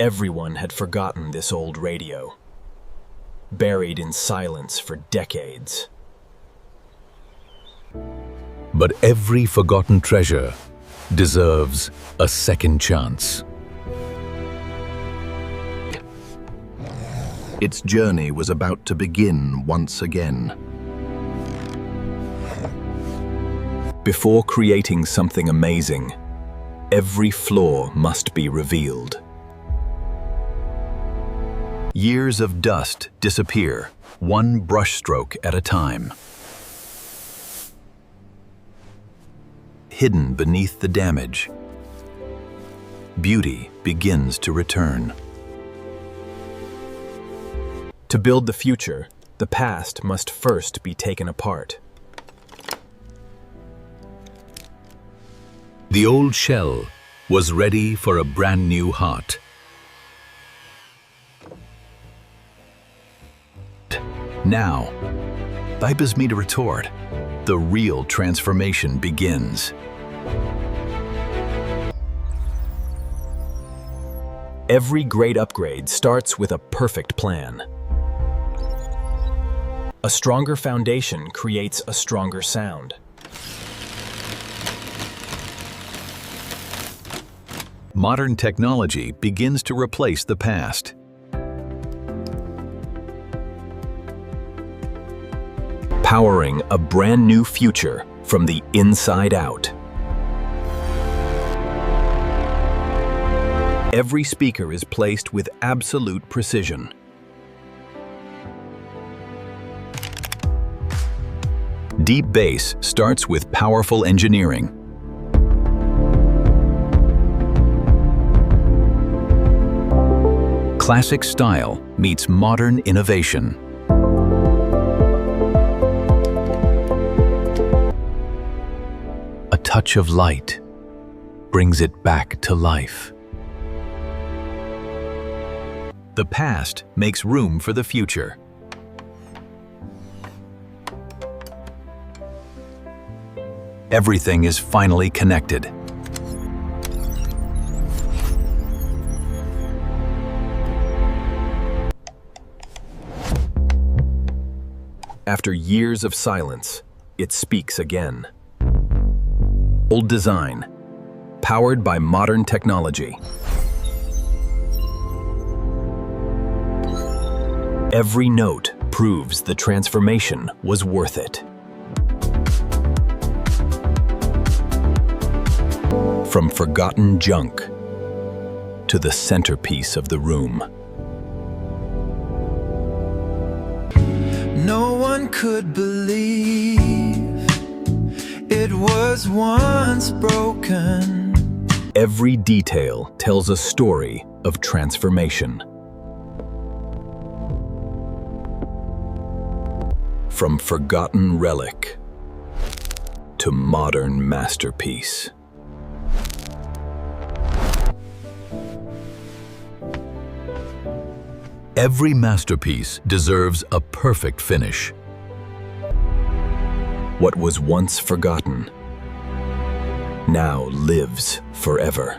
Everyone had forgotten this old radio, buried in silence for decades. But every forgotten treasure deserves a second chance. Its journey was about to begin once again. Before creating something amazing, every flaw must be revealed. Years of dust disappear, one brushstroke at a time. Hidden beneath the damage, beauty begins to return. To build the future, the past must first be taken apart. The old shell was ready for a brand new heart. Now, vipers me to retort. The real transformation begins. Every great upgrade starts with a perfect plan. A stronger foundation creates a stronger sound. Modern technology begins to replace the past. Powering a brand new future from the inside out. Every speaker is placed with absolute precision. Deep bass starts with powerful engineering. Classic style meets modern innovation. A touch of light brings it back to life. The past makes room for the future. Everything is finally connected. After years of silence, it speaks again. Old design, powered by modern technology. Every note proves the transformation was worth it. From forgotten junk to the centerpiece of the room. No one could believe it was once broken. Every detail tells a story of transformation. From forgotten relic to modern masterpiece. Every masterpiece deserves a perfect finish. What was once forgotten now lives forever.